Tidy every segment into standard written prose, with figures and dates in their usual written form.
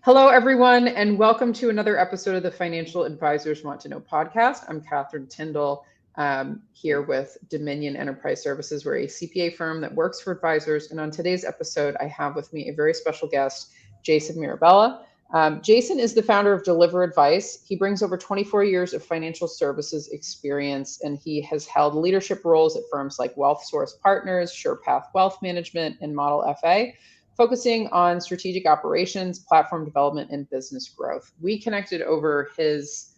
Hello, everyone, and welcome to another episode of the Financial Advisors Want to Know podcast. I'm Catherine Tindall, here with Dominion Enterprise Services. We're a CPA firm that works for advisors. And on today's episode, I have with me a very special guest, Jason Mirabella. Jason is the founder of Deliver Advice. He brings over 24 years of financial services experience, and he has held leadership roles at firms like WealthSource Partners, SurePath Wealth Management, and Model FA, focusing on strategic operations, platform development, and business growth. We connected over his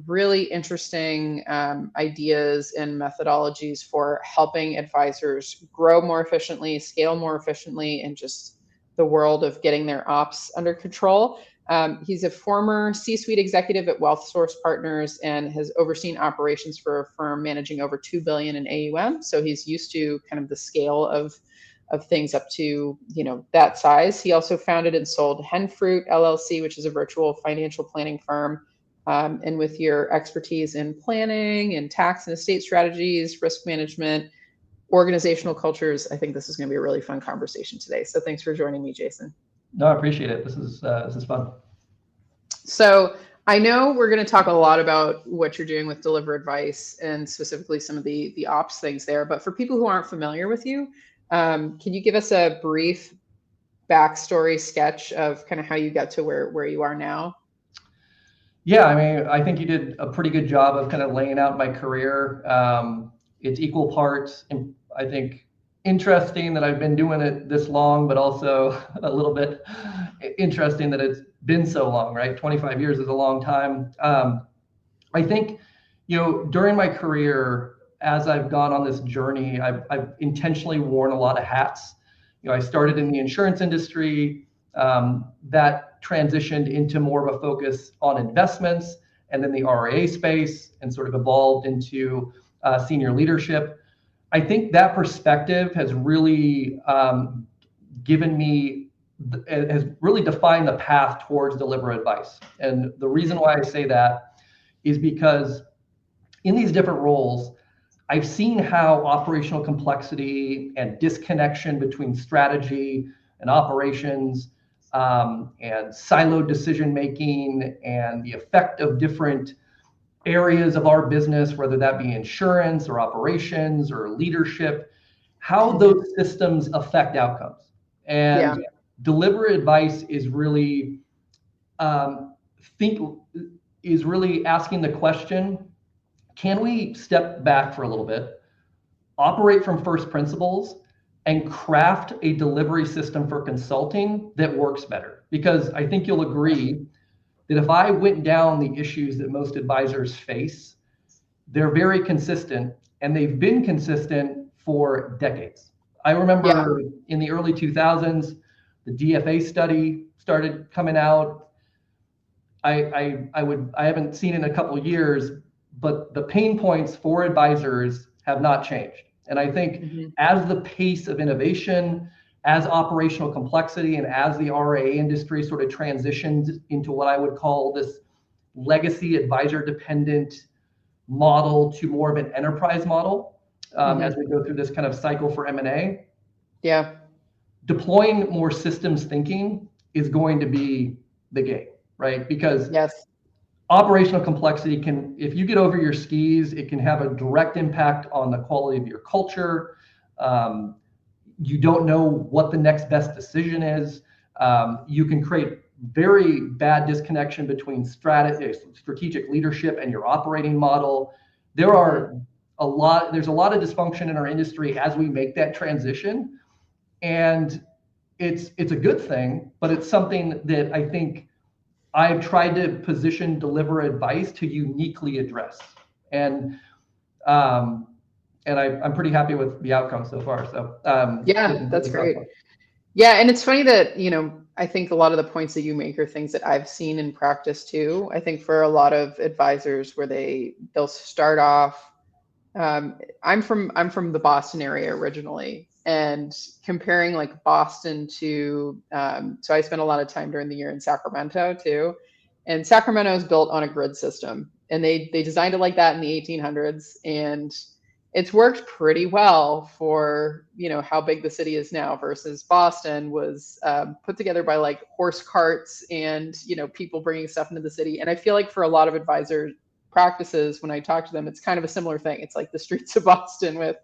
really interesting ideas and methodologies for helping advisors grow more efficiently, scale more efficiently, and just the world of getting their ops under control. He's a former C-suite executive at WealthSource Partners and has overseen operations for a firm managing over $2 billion in AUM. So he's used to kind of the scale of things up to, that size. He also founded and sold Henfruit LLC, which is a virtual financial planning firm. And with your expertise in planning and tax and estate strategies, risk management, organizational cultures, I think this is going to be a really fun conversation today. So thanks for joining me, Jason. No, I appreciate it. This is fun. So I know we're going to talk a lot about what you're doing with Deliver Advice and specifically some of the ops things there. But for people who aren't familiar with you, can you give us a brief backstory sketch of kind of how you got to where you are now? Yeah, I mean, I think you did a pretty good job of kind of laying out my career. It's equal parts, I think, interesting that I've been doing it this long, but also a little bit interesting that it's been so long, right? 25 years is a long time. I think, during my career, as I've gone on this journey, I've intentionally worn a lot of hats. I started in the insurance industry, that transitioned into more of a focus on investments, and then the RIA space, and sort of evolved into senior leadership. I think that perspective has really has really defined the path towards Deliver Advice. And the reason why I say that is because in these different roles, I've seen how operational complexity and disconnection between strategy and operations and siloed decision making and the effect of different areas of our business, whether that be insurance or operations or leadership, how those systems affect outcomes. And Deliver Advice is really asking the question, can we step back for a little bit, operate from first principles, and craft a delivery system for consulting that works better? Because I think you'll agree that if I went down the issues that most advisors face, they're very consistent, and they've been consistent for decades. I remember in the early 2000s, the DFA study started coming out. I haven't seen it in a couple of years, but the pain points for advisors have not changed. And I think as the pace of innovation, as operational complexity, and as the RIA industry sort of transitioned into what I would call this legacy advisor dependent model to more of an enterprise model, as we go through this kind of cycle for M&A, deploying more systems thinking is going to be the game, right? Because operational complexity if you get over your skis, it can have a direct impact on the quality of your culture. You don't know what the next best decision is. You can create very bad disconnection between strategic leadership and your operating model. There's a lot of dysfunction in our industry as we make that transition. And it's a good thing, but it's something that I think I've tried to position Deliver Advice to uniquely address. And I'm pretty happy with the outcome so far. So that's great. Yeah, and it's funny that, I think a lot of the points that you make are things that I've seen in practice too. I think for a lot of advisors where they'll start off, I'm from the Boston area originally, and comparing like Boston to, so I spent a lot of time during the year in Sacramento too. And Sacramento is built on a grid system, and they designed it like that in the 1800s. And it's worked pretty well for, how big the city is now versus Boston was put together by like horse carts and, people bringing stuff into the city. And I feel like for a lot of advisor practices, when I talk to them, it's kind of a similar thing. It's like the streets of Boston with,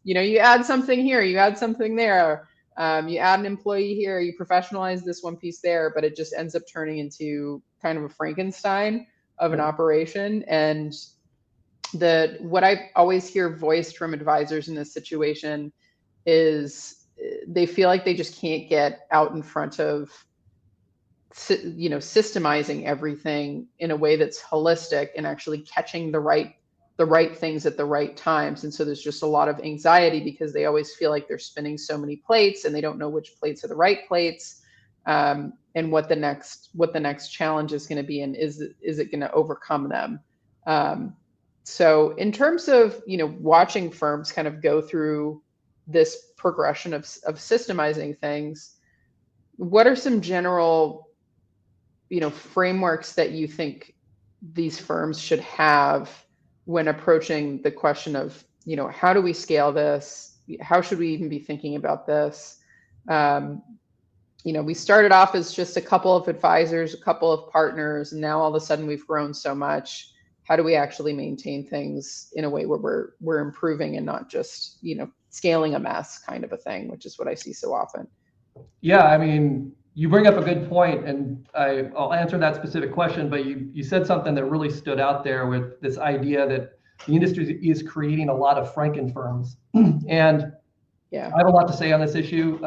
you add something here, you add something there, you add an employee here, you professionalize this one piece there, but it just ends up turning into kind of a Frankenstein of an operation. And what I always hear voiced from advisors in this situation is they feel like they just can't get out in front of, systemizing everything in a way that's holistic and actually catching the right things at the right times. And so there's just a lot of anxiety because they always feel like they're spinning so many plates and they don't know which plates are the right plates, and what the next challenge is going to be, and is it going to overcome them. So in terms of, watching firms kind of go through this progression of systemizing things, what are some general, frameworks that you think these firms should have when approaching the question of, how do we scale this? How should we even be thinking about this? We started off as just a couple of advisors, a couple of partners, and now all of a sudden we've grown so much. How do we actually maintain things in a way where we're improving and not just, scaling a mess kind of a thing, which is what I see so often. Yeah, I mean, you bring up a good point, and I'll answer that specific question, but you said something that really stood out there with this idea that the industry is creating a lot of Frankenfirms. And I have a lot to say on this issue.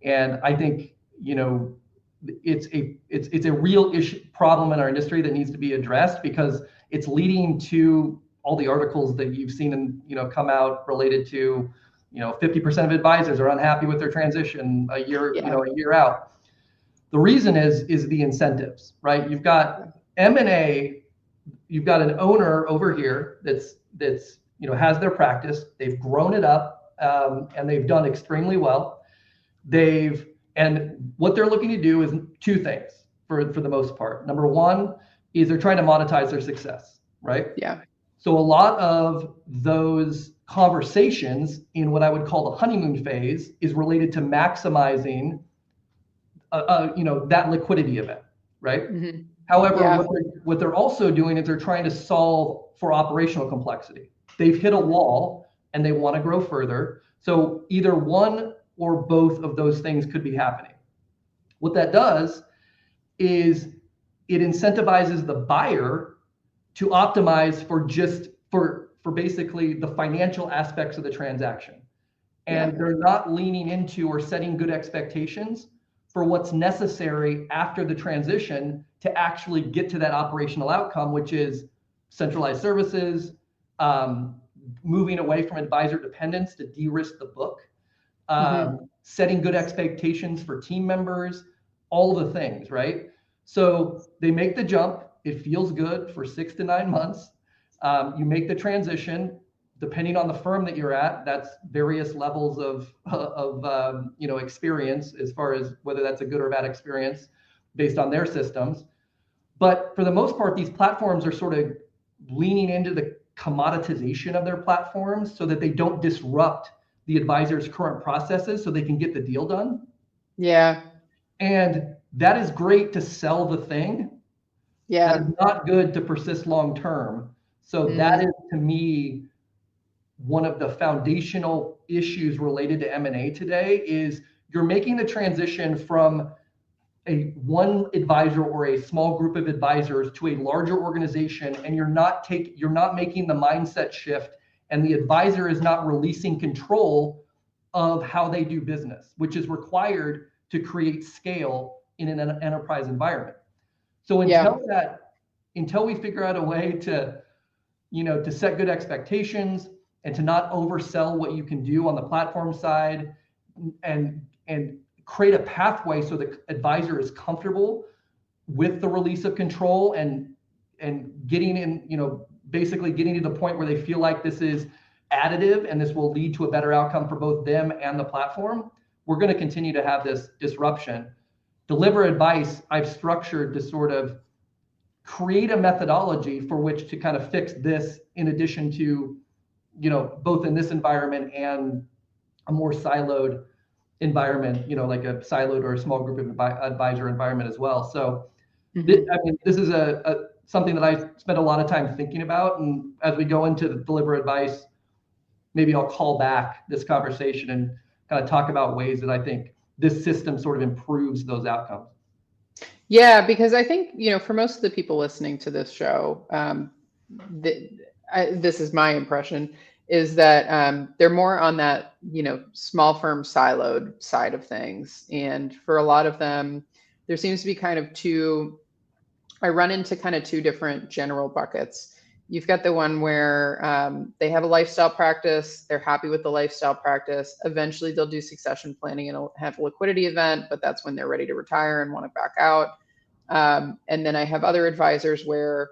And I think, it's a real problem in our industry that needs to be addressed, because it's leading to all the articles that you've seen and come out related to 50% of advisors are unhappy with their transition a year out. The reason is the incentives, right? You've got M&A, you've got an owner over here that's has their practice, they've grown it up, and they've done extremely well. And what they're looking to do is two things for the most part. Number one is they're trying to monetize their success, right? Yeah. So a lot of those conversations in what I would call the honeymoon phase is related to maximizing, that liquidity event, right? Mm-hmm. However, what they're also doing is they're trying to solve for operational complexity. They've hit a wall and they want to grow further. So either one or both of those things could be happening. What that does is it incentivizes the buyer to optimize for basically the financial aspects of the transaction. And they're not leaning into or setting good expectations for what's necessary after the transition to actually get to that operational outcome, which is centralized services, moving away from advisor dependence to de-risk the book, setting good expectations for team members, all the things, right? So they make the jump. It feels good for 6 to 9 months. You make the transition, depending on the firm that you're at. That's various levels of experience, as far as whether that's a good or bad experience based on their systems. But for the most part, these platforms are sort of leaning into the commoditization of their platforms so that they don't disrupt the advisor's current processes so they can get the deal done. Yeah. And that is great to sell the thing. Yeah. That is not good to persist long term. So that is, to me, one of the foundational issues related to M&A today is you're making the transition from one advisor or a small group of advisors to a larger organization, and you're not making the mindset shift, and the advisor is not releasing control of how they do business, which is required to create scale in an enterprise environment. So until we figure out a way to set good expectations and to not oversell what you can do on the platform side, and create a pathway so the advisor is comfortable with the release of control and getting in, basically getting to the point where they feel like this is additive and this will lead to a better outcome for both them and the platform, we're going to continue to have this disruption. Deliver advice I've structured to sort of create a methodology for which to kind of fix this, in addition to both in this environment and a more siloed environment, like a siloed or a small group of advisor environment as well. So this is something that I spent a lot of time thinking about. And as we go into the deliver advice, maybe I'll call back this conversation and kind of talk about ways that I think this system sort of improves those outcomes. Yeah, because I think, for most of the people listening to this show, this is my impression, is that they're more on that, small firm siloed side of things. And for a lot of them, there seems to be I run into kind of two different general buckets. You've got the one where they have a lifestyle practice, they're happy with the lifestyle practice. Eventually they'll do succession planning and have a liquidity event, but that's when they're ready to retire and want to back out. And then I have other advisors where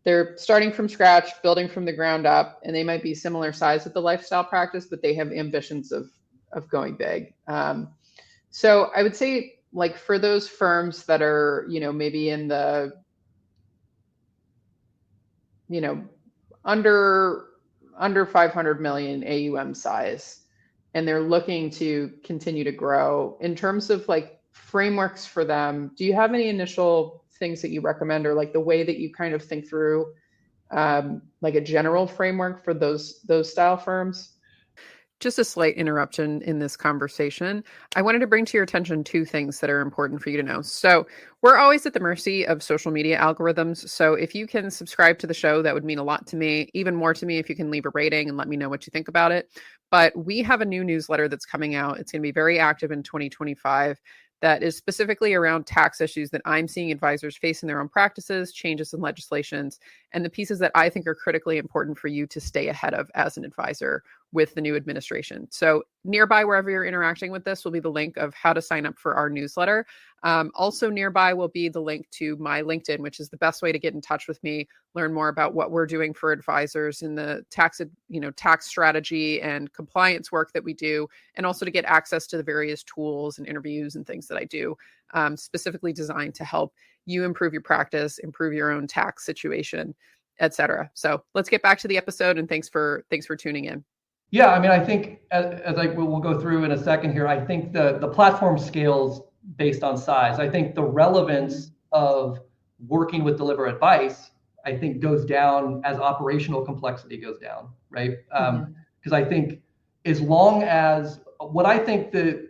they're starting from scratch, building from the ground up, and they might be similar size with the lifestyle practice, but they have ambitions of going big. So I would say, like, for those firms that are, maybe in the, under 500 million AUM size, and they're looking to continue to grow, in terms of like frameworks for them, do you have any initial things that you recommend, or like the way that you kind of think through like a general framework for those style firms? Just a slight interruption in this conversation. I wanted to bring to your attention two things that are important for you to know. So we're always at the mercy of social media algorithms. So if you can subscribe to the show, that would mean a lot to me. Even more to me if you can leave a rating and let me know what you think about it. But we have a new newsletter that's coming out. It's going to be very active in 2025. That is specifically around tax issues that I'm seeing advisors face in their own practices, changes in legislations, and the pieces that I think are critically important for you to stay ahead of as an advisor with the new administration. So nearby, wherever you're interacting with this, will be the link of how to sign up for our newsletter. Also nearby will be the link to my LinkedIn, which is the best way to get in touch with me, learn more about what we're doing for advisors in the tax strategy and compliance work that we do, and also to get access to the various tools and interviews and things that I do, specifically designed to help you improve your practice, improve your own tax situation, etc. So let's get back to the episode, and thanks for tuning in. Yeah, I think as we'll go through in a second here, I think the platform scales based on size. I think the relevance of working with deliver advice, I think, goes down as operational complexity goes down, right? Because I think as long as what I think that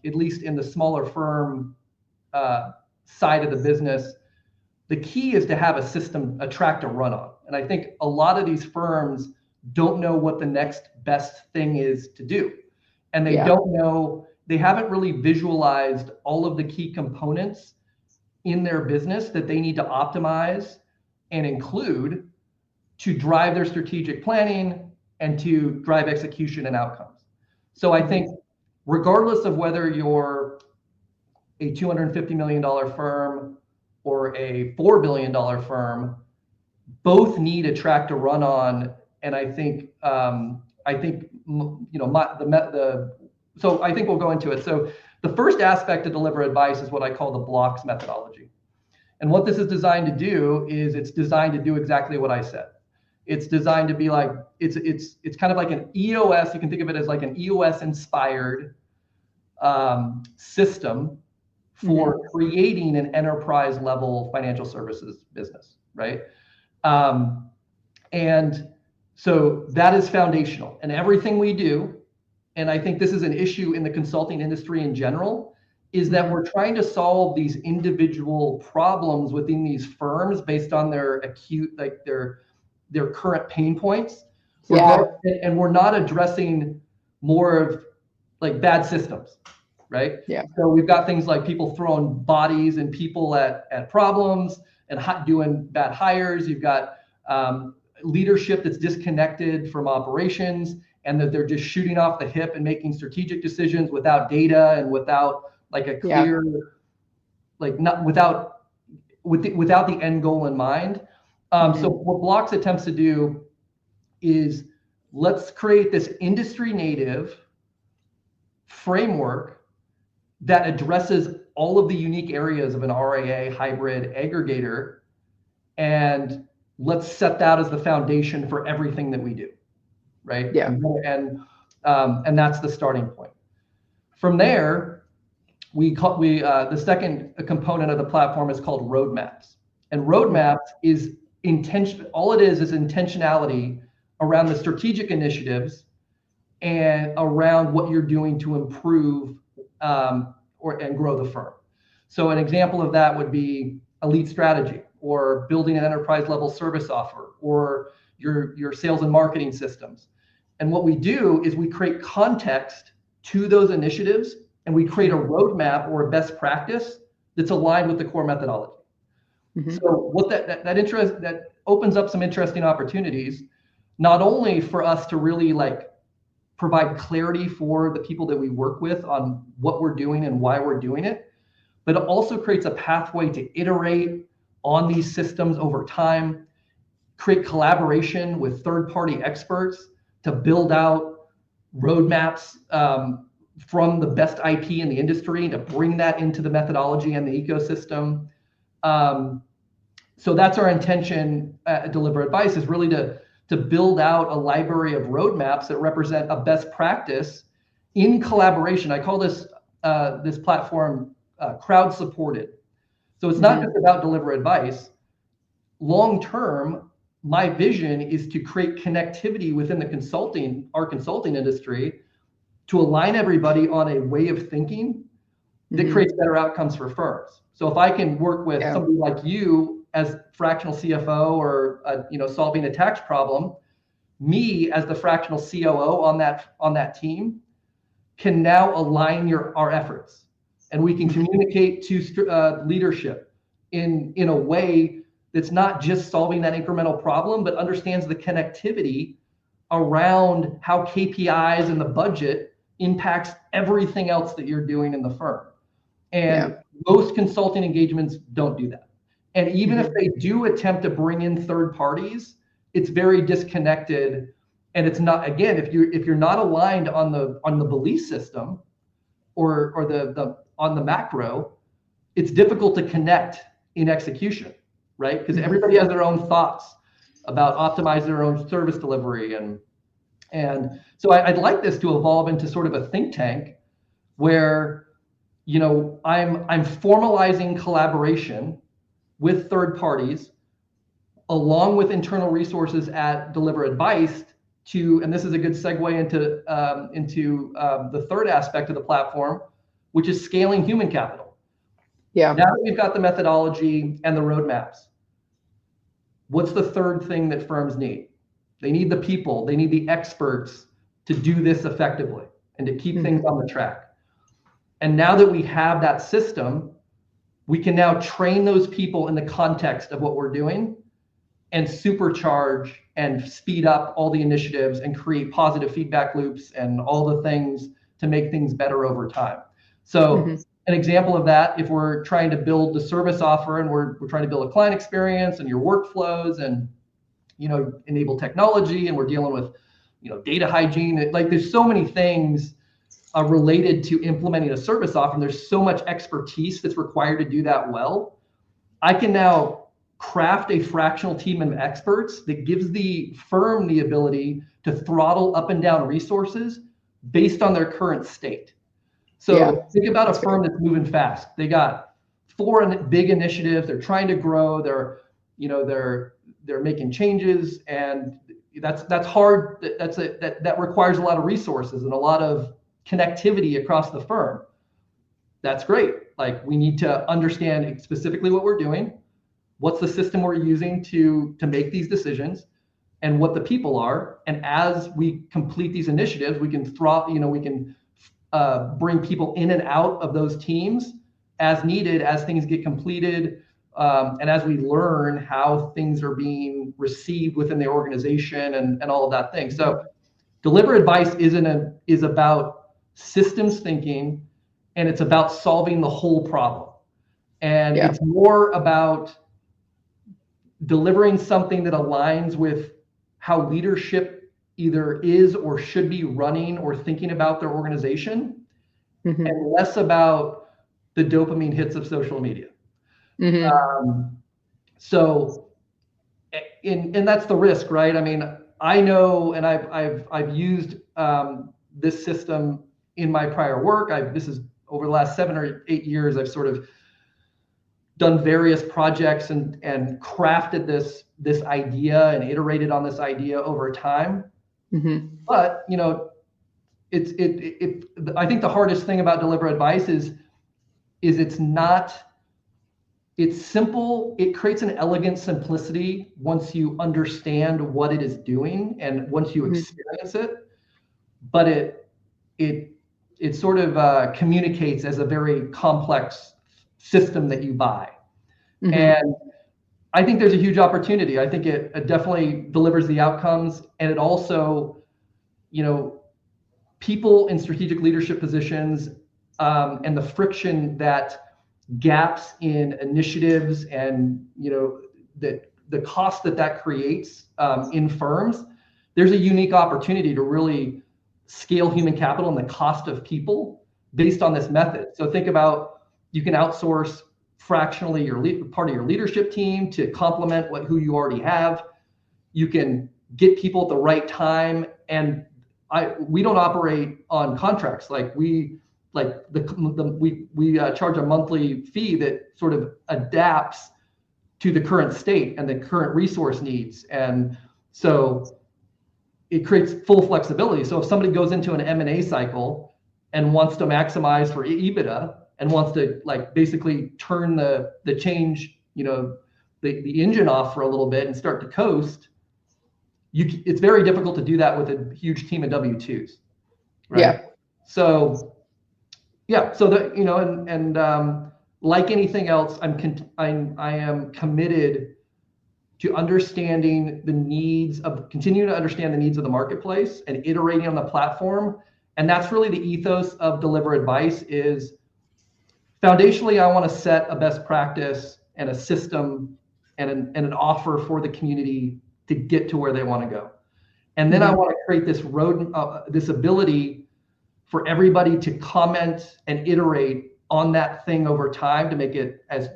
at least in the smaller firm side of the business, the key is to have a system, a track to run on. And I think a lot of these firms don't know what the next best thing is to do. And they don't know, they haven't really visualized all of the key components in their business that they need to optimize and include to drive their strategic planning and to drive execution and outcomes. So I think regardless of whether you're a $250 million firm or a $4 billion firm, both need a track to run on. And I think so I think we'll go into it. So the first aspect to deliver advice is what I call the blocks methodology. And what this is designed to do is it's designed to do exactly what I said. It's designed to be like, it's kind of like an EOS. You can think of it as like an EOS inspired system for creating an enterprise level financial services business, right? And so that is foundational, and everything we do, and I think this is an issue in the consulting industry in general, is that we're trying to solve these individual problems within these firms based on their acute, like their current pain points. And we're not addressing more of like bad systems, right? Yeah. So we've got things like people throwing bodies and people at problems and doing bad hires. You've got leadership that's disconnected from operations, and that they're just shooting off the hip and making strategic decisions without data and without like a clear, like not without the end goal in mind. So what Blocks attempts to do is let's create this industry native framework that addresses all of the unique areas of an RIA hybrid aggregator, and let's set that as the foundation for everything that we do. right? Yeah. And that's the starting point. From there, the second component of the platform is called roadmaps. And roadmaps is all it is intentionality around the strategic initiatives and around what you're doing to improve and grow the firm. So an example of that would be a lead strategy, or building an enterprise level service offer, or your sales and marketing systems. And what we do is we create context to those initiatives, and we create a roadmap or a best practice that's aligned with the core methodology. So what that opens up some interesting opportunities, not only for us to really provide clarity for the people that we work with on what we're doing and why we're doing it, but it also creates a pathway to iterate on these systems over time, create collaboration with third-party experts to build out roadmaps from the best IP in the industry and to bring that into the methodology and the ecosystem. So that's our intention at Deliver Advice, is really to build out a library of roadmaps that represent a best practice in collaboration. I call this platform crowd supported. So it's not just about Deliver Advice. Long term, my vision is to create connectivity within our consulting industry, to align everybody on a way of thinking that creates better outcomes for firms. So if I can work with somebody like you as fractional CFO, or solving a tax problem, me as the fractional COO on that team can now align our efforts, and we can communicate to leadership in a way that's not just solving that incremental problem, but understands the connectivity around how KPIs and the budget impacts everything else that you're doing in the firm. And most consulting engagements don't do that. And even if they do attempt to bring in third parties, it's very disconnected. And it's not, again, if you're not aligned on the belief system or on the macro, it's difficult to connect in execution, right? Because everybody has their own thoughts about optimizing their own service delivery. And so I'd like this to evolve into sort of a think tank where, I'm formalizing collaboration with third parties, along with internal resources at Deliver Advice and this is a good segue into the third aspect of the platform, which is scaling human capital. Yeah. Now that we've got the methodology and the roadmaps, what's the third thing that firms need? They need the people, they need the experts to do this effectively and to keep things on the track. And now that we have that system, we can now train those people in the context of what we're doing and supercharge and speed up all the initiatives and create positive feedback loops and all the things to make things better over time. So an example of that, if we're trying to build the service offer and we're trying to build a client experience and your workflows and enable technology, and we're dealing with data hygiene, there's so many things related to implementing a service offer, and there's so much expertise that's required to do that well. I can now craft a fractional team of experts that gives the firm the ability to throttle up and down resources based on their current state. So think about a firm that's moving fast. They got 4 big initiatives. They're trying to grow. They're making changes, and that's hard. That requires a lot of resources and a lot of connectivity across the firm. That's great. We need to understand specifically what we're doing, what's the system we're using to make these decisions, and what the people are. And as we complete these initiatives, we can bring people in and out of those teams as needed, as things get completed, and as we learn how things are being received within the organization and all of that thing. So Deliver Advice is about systems thinking, and it's about solving the whole problem. And it's more about delivering something that aligns with how leadership either is or should be running or thinking about their organization, and less about the dopamine hits of social media. And that's the risk, right? I mean, I know, and I've used this system in my prior work. This is over the last 7 or 8 years. I've sort of done various projects and crafted this idea and iterated on this idea over time. Mm-hmm. But I think the hardest thing about deliver advice is it's simple. It creates an elegant simplicity once you understand what it is doing and once you experience it. But it sort of communicates as a very complex system that you buy. Mm-hmm. And I think there's a huge opportunity. I think it definitely delivers the outcomes, and it also, people in strategic leadership positions and the friction that gaps in initiatives and the cost that creates in firms. There's a unique opportunity to really scale human capital and the cost of people based on this method. So think about, you can outsource fractionally part of your leadership team to complement who you already have. You can get people at the right time, and we don't operate on contracts. We charge a monthly fee that sort of adapts to the current state and the current resource needs, and so it creates full flexibility. So if somebody goes into an M&A cycle and wants to maximize for EBITDA and wants to basically turn the change, the engine off for a little bit and start to coast, it's very difficult to do that with a huge team of W-2s, right? Yeah. So like anything else, I am committed to understanding continuing to understand the needs of the marketplace and iterating on the platform. And that's really the ethos of Deliver Advice. Is foundationally, I want to set a best practice and a system and an offer for the community to get to where they want to go. And then I want to create this ability for everybody to comment and iterate on that thing over time to make it as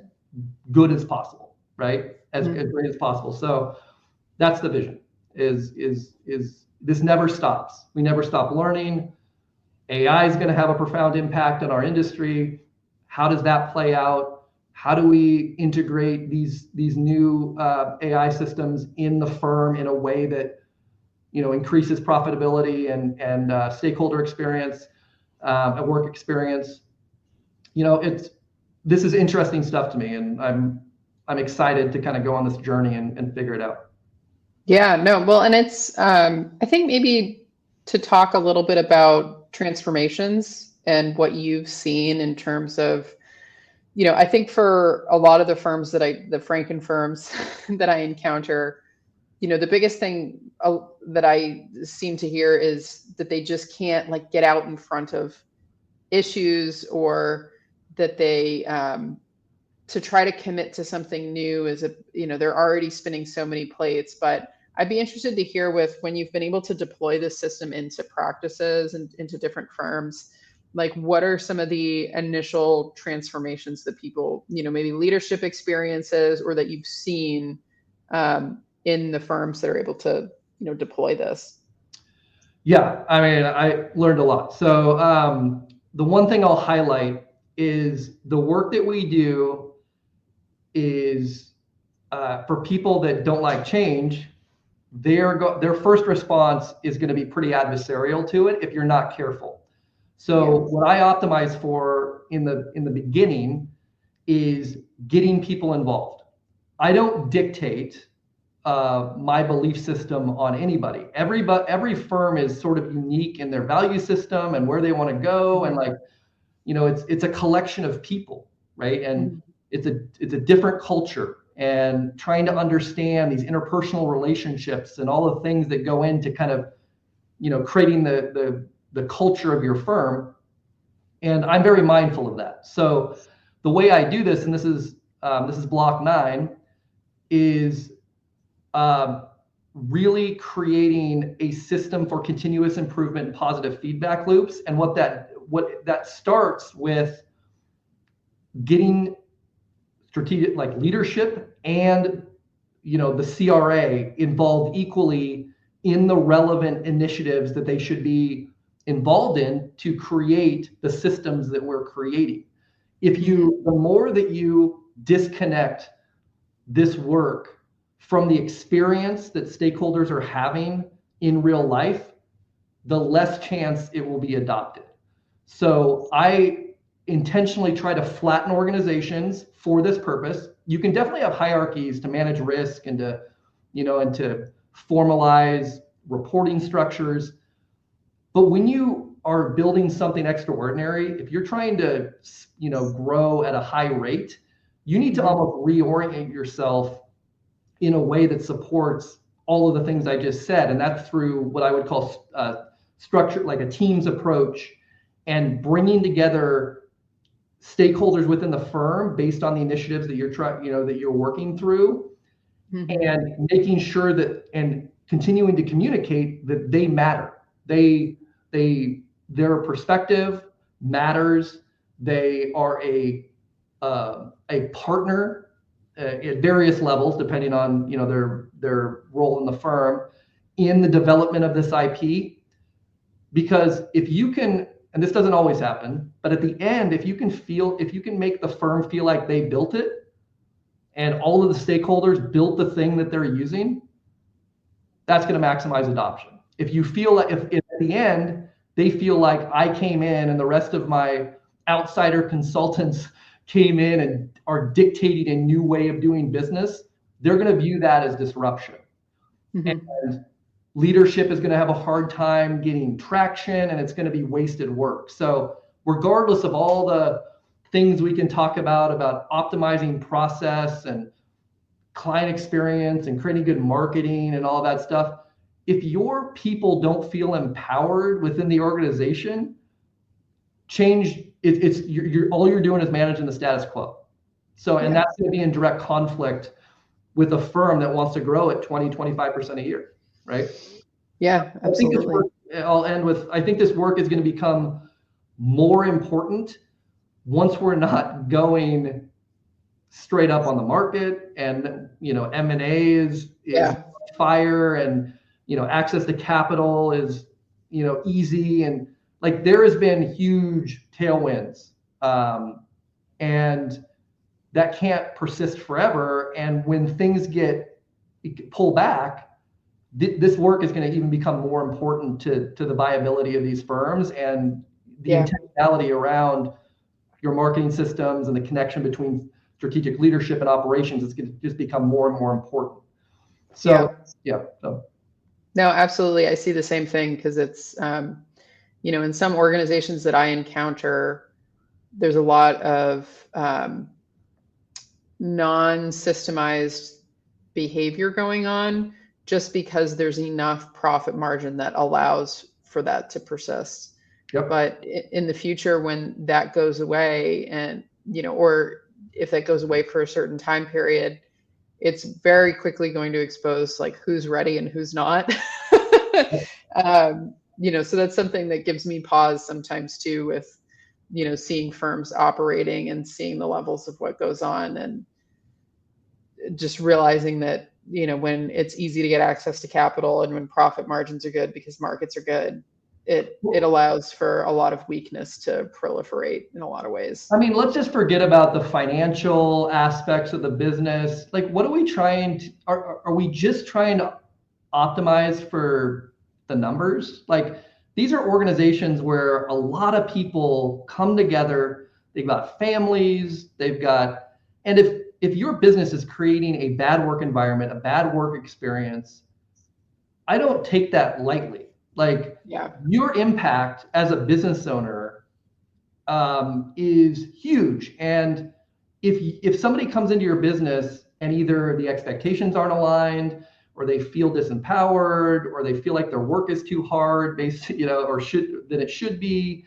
good as possible, right? As great as possible. So that's the vision. Is this never stops. We never stop learning. AI is going to have a profound impact on our industry. How does that play out? How do we integrate these new AI systems in the firm in a way that increases profitability and stakeholder experience, and work experience? This is interesting stuff to me, and I'm excited to kind of go on this journey and figure it out. Yeah, no, well, and it's I think maybe to talk a little bit about transformations and what you've seen in terms of, I think for a lot of the firms the Franken firms that I encounter, the biggest thing that I seem to hear is that they just can't get out in front of issues, or that they to try to commit to something new they're already spinning so many plates. But I'd be interested to hear when you've been able to deploy this system into practices and into different firms, what are some of the initial transformations that people, maybe leadership experiences, or that you've seen in the firms that are able to, deploy this? Yeah, I learned a lot. So the one thing I'll highlight is the work that we do is for people that don't like change. Their first response is going to be pretty adversarial to it if you're not careful. So what I optimize for in the beginning is getting people involved. I don't dictate my belief system on anybody. Every firm is sort of unique in their value system and where they want to go, and it's a collection of people, right? And it's a different culture, and trying to understand these interpersonal relationships and all the things that go into kind of creating the culture of your firm. And I'm very mindful of that. So the way I do this, and this is block 9, is really creating a system for continuous improvement and positive feedback loops. And what that starts with getting strategic, leadership and the CRA involved equally in the relevant initiatives that they should be involved in to create the systems that we're creating. The more that you disconnect this work from the experience that stakeholders are having in real life, the less chance it will be adopted. So I intentionally try to flatten organizations for this purpose. You can definitely have hierarchies to manage risk and to, and to formalize reporting structures. But when you are building something extraordinary, if you're trying to, grow at a high rate, you need to almost reorient yourself in a way that supports all of the things I just said. And that's through what I would call structure, like a team's approach, and bringing together stakeholders within the firm based on the initiatives that you're working through, and making sure that, and continuing to communicate that they matter. Their perspective matters. They are a partner at various levels, depending on their role in the firm in the development of this IP. Because if you can, and this doesn't always happen, but at the end, if you can make the firm feel like they built it, and all of the stakeholders built the thing that they're using, that's going to maximize adoption. If you feel like, if at the end they feel like I came in and the rest of my outsider consultants came in and are dictating a new way of doing business, they're going to view that as disruption. And leadership is going to have a hard time getting traction, and it's going to be wasted work. So regardless of all the things we can talk about optimizing process and client experience and creating good marketing and all that stuff, if your people don't feel empowered within the organization, change, all you're doing is managing the status quo. So, and that's going to be in direct conflict with a firm that wants to grow at 20-25% a year, right? Yeah, absolutely. I'll end with, I think this work is going to become more important once we're not going straight up on the market, and M&A is fire, and access to capital is easy, and like there has been huge tailwinds, and that can't persist forever. And when things get pulled back, this work is going to even become more important to the viability of these firms, and the intentionality around your marketing systems and the connection between strategic leadership and operations is going to just become more and more important. So, No, absolutely. I see the same thing, because it's, in some organizations that I encounter, there's a lot of non-systemized behavior going on, just because there's enough profit margin that allows for that to persist. But in the future, when that goes away, and, or if that goes away for a certain time period, it's very quickly going to expose like who's ready and who's not. So that's something that gives me pause sometimes too, with, seeing firms operating and seeing the levels of what goes on, and just realizing that, when it's easy to get access to capital and when profit margins are good because markets are good, it allows for a lot of weakness to proliferate in a lot of ways. I mean, let's just forget about the financial aspects of the business. Like, what are we trying to, are we just trying to optimize for the numbers? Like, these are organizations where a lot of people come together. They've got families, and if your business is creating a bad work environment, a bad work experience, I don't take that lightly. Like, your impact as a business owner is huge. And if somebody comes into your business and either the expectations aren't aligned, or they feel disempowered, or they feel like their work is too hard, than it should be,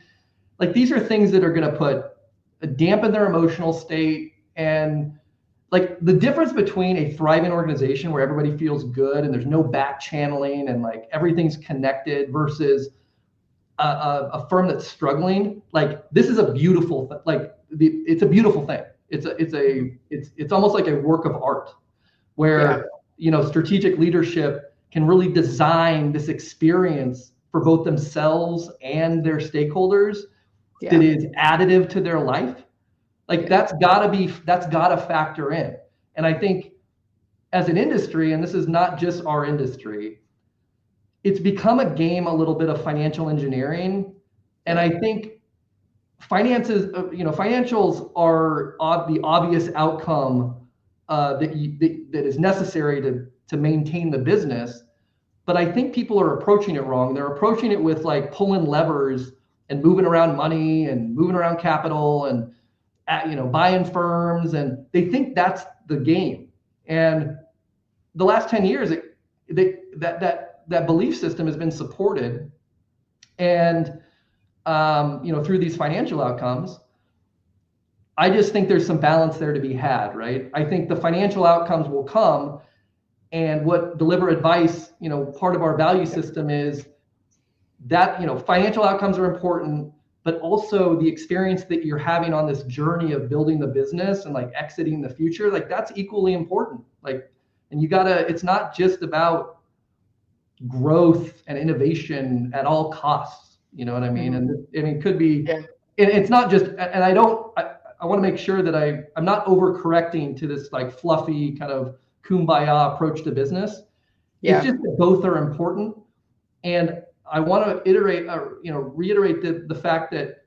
like, these are things that are going to dampen their emotional state. And like, the difference between a thriving organization where everybody feels good and there's no back channeling and like everything's connected, versus a firm that's struggling, like, this is a beautiful it's a beautiful thing. It's almost like a work of art, where strategic leadership can really design this experience for both themselves and their stakeholders that is additive to their life. Like that's gotta factor in. And I think as an industry, and this is not just our industry, it's become a game, a little bit of financial engineering. And I think financials are the obvious outcome that is necessary to maintain the business. But I think people are approaching it wrong. They're approaching it with like pulling levers and moving around money and moving around capital and buying firms, and they think that's the game. And the last 10 years, that belief system has been supported, and through these financial outcomes. I just think there's some balance there to be had, right? I think the financial outcomes will come, and what Deliver Advice, part of our value system is that, financial outcomes are important, but also the experience that you're having on this journey of building the business and like exiting the future, like that's equally important. Like, and it's not just about growth and innovation at all costs, you know what I mean? And it could be, and it's not just, and I want to make sure that I'm not overcorrecting to this like fluffy kind of kumbaya approach to business. It's just that both are important. And I want to reiterate the fact that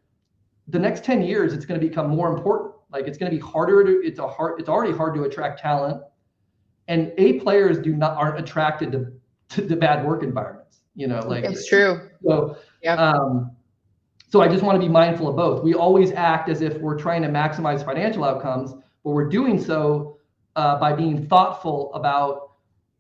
the next 10 years, it's going to become more important. Like it's going to be harder it's already hard to attract talent, and A players aren't attracted to bad work environments, like it's true. So, so I just want to be mindful of both. We always act as if we're trying to maximize financial outcomes, but we're doing so by being thoughtful about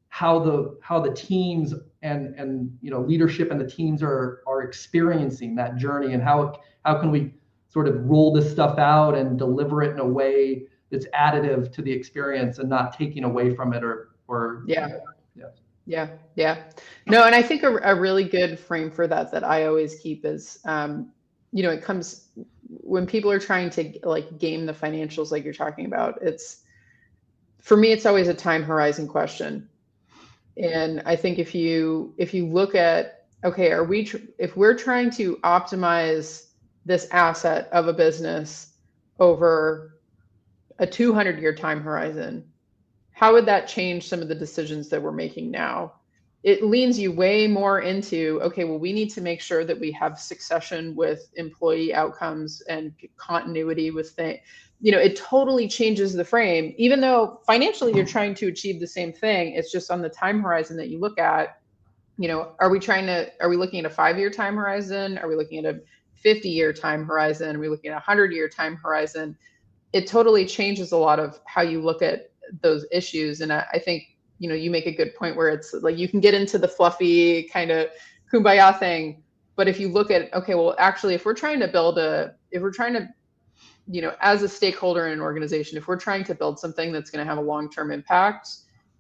how the teams and leadership and the teams are experiencing that journey, and how can we sort of roll this stuff out and deliver it in a way that's additive to the experience and not taking away from it or No, and I think a really good frame for that I always keep is it comes when people are trying to like game the financials like you're talking about. For me, it's always a time horizon question. And I think if you look at, okay, if we're trying to optimize this asset of a business over a 200-year time horizon, how would that change some of the decisions that we're making now? It leans you way more into, okay, well, we need to make sure that we have succession with employee outcomes and continuity with things. It totally changes the frame, even though financially you're trying to achieve the same thing. It's just on the time horizon that you look at, are we looking at a 5-year time horizon? Are we looking at a 50-year time horizon? Are we looking at a 100-year time horizon? It totally changes a lot of how you look at those issues. And I think, you make a good point where it's like, you can get into the fluffy kind of kumbaya thing. But if you look at, okay, well, actually, if we're trying to, as a stakeholder in an organization, if we're trying to build something that's going to have a long-term impact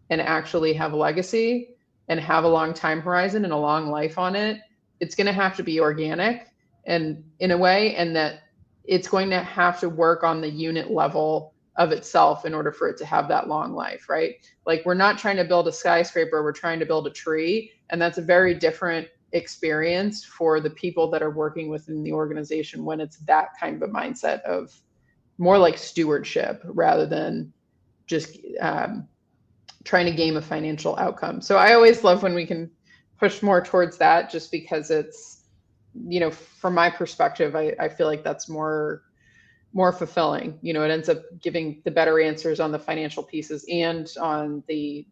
and actually have a legacy and have a long time horizon and a long life on it, it's going to have to be organic and in a way, and that it's going to have to work on the unit level of itself in order for it to have that long life, right? Like we're not trying to build a skyscraper, we're trying to build a tree. And that's a very different experience for the people that are working within the organization when it's that kind of a mindset of more like stewardship rather than just trying to game a financial outcome. So I always love when we can push more towards that, just because it's, from my perspective, I feel like that's more fulfilling. It ends up giving the better answers on the financial pieces and on the,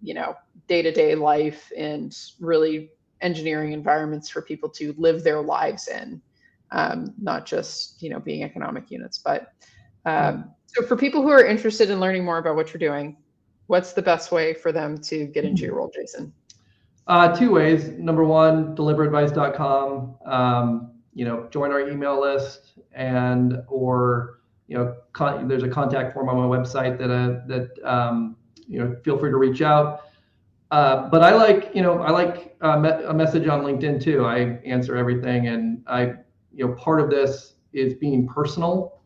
day-to-day life and really engineering environments for people to live their lives in, not just, being economic units. But so for people who are interested in learning more about what you're doing, what's the best way for them to get into your role, Jason? 2 ways. Number one, deliveradvice.com, join our email list, or there's a contact form on my website that feel free to reach out. But I like a message on LinkedIn too. I answer everything, and part of this is being personal.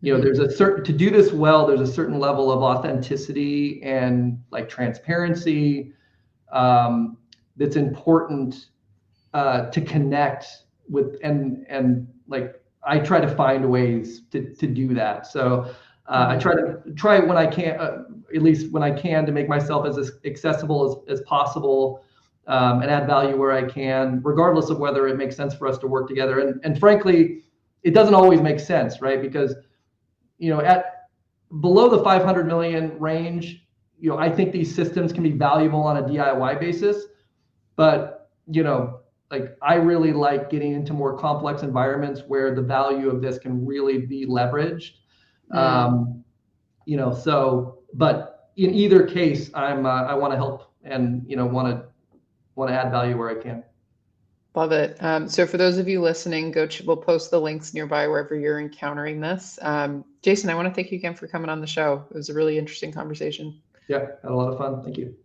There's to do this well, there's a certain level of authenticity and like transparency that's important to connect with, and like I try to find ways to do that. So I try when I can, at least when I can, to make myself as accessible as possible, and add value where I can, regardless of whether it makes sense for us to work together. And frankly, it doesn't always make sense, right? Because, at below the 500 million range, I think these systems can be valuable on a DIY basis, but, like I really like getting into more complex environments where the value of this can really be leveraged. So, but in either case, I want to help and, want to add value where I can. Love it. So for those of you listening, we'll post the links nearby wherever you're encountering this. Jason, I want to thank you again for coming on the show. It was a really interesting conversation. Yeah, had a lot of fun. Thank you.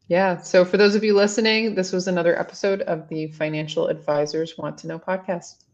Yeah. So for those of you listening, this was another episode of the Financial Advisors Want to Know podcast.